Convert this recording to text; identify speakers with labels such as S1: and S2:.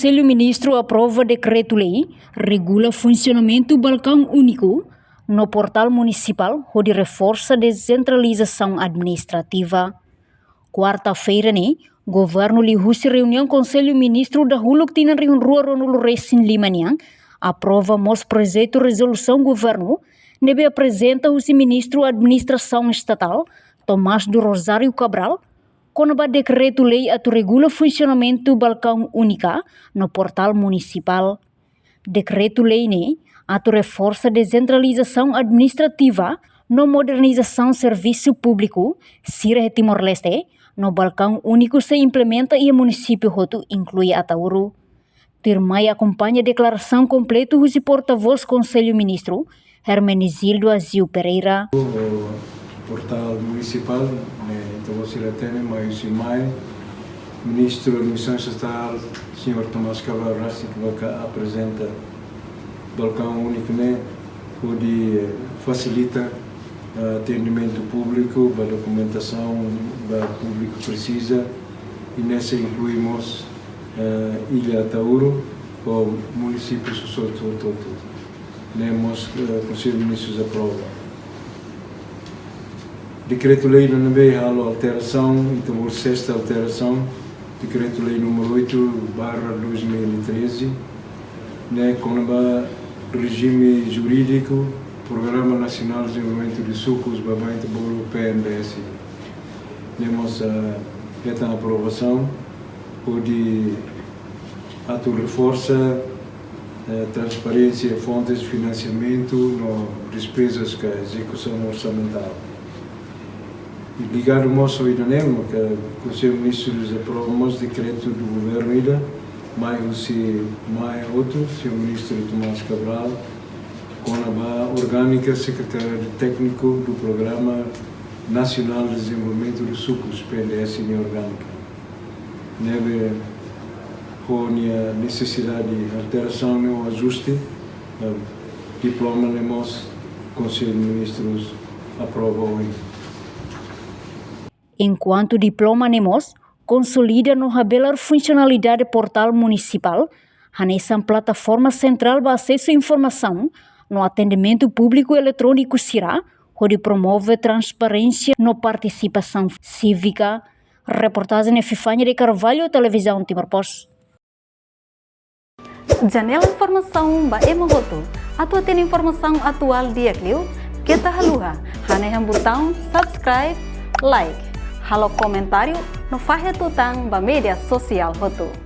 S1: Conselho Ministro aprova decreto-lei regula funcionamento do balcão único no portal municipal onde reforça a descentralização administrativa. Quarta-feira, governo lihusi reunião Conselho Ministro da Huluk Tinan Riun Rua Ronulu Resin Limaniang aprova mos projeto resolução governo nebe apresenta o ministro Administração Estatal Tomás do Rosário Cabral com o decreto-lei que regula funcionamento do balcão única no portal municipal. Decreto-lei reforça a descentralização administrativa no modernização do serviço público Sira Timor-Leste no balcão único se implementa e o município Roto inclui Atauro. Tirmai acompanha a declaração completa do porta-voz Conselho Ministro Hermenegildo Azil Pereira.
S2: Portal municipal, então você já tem mais Ministro da Administração Estatal, Sr. Tomás Cabral que apresenta o balcão único, onde facilita atendimento público, a documentação que o público precisa, e nessa incluímos Ilha Atauro, o município todo. Temos o Conselho de Ministros aprova. Decreto-lei não veio a alteração, então a sexta alteração, Decreto-lei número 8/2013, com o regime jurídico, Programa Nacional de Desenvolvimento de Sucos, Babainte Bolo, PNDS. Temos esta aprovação, onde ato reforça transparência, fontes de financiamento, despesas com a execução orçamental. Ligado ao nosso IDANEM, que o Conselho de Ministros aprovamos decreto do governo mais outro, o Sr. Ministro Tomás Cabral, com a orgânica secretária técnico do Programa Nacional de Desenvolvimento dos Sucos, PNDS em orgânica. Neve com a necessidade de alteração no ajuste, diploma nemos Conselho de Ministros aprovou.
S1: Enquanto diploma nemos consolida no habelar funcionalidade portal municipal, nessa plataforma central para acesso à informação no atendimento público eletrônico será, onde promove transparência na participação cívica. Reportagem Fifanha de Carvalho, Televisão Timor-Poste.
S3: Janela informação ba Emohoto. Atua tem informação atual dia Clio. Kita haluha. Haneham botão subscribe, like. Halo comentário no Fahia Tutang ba media social Hoto.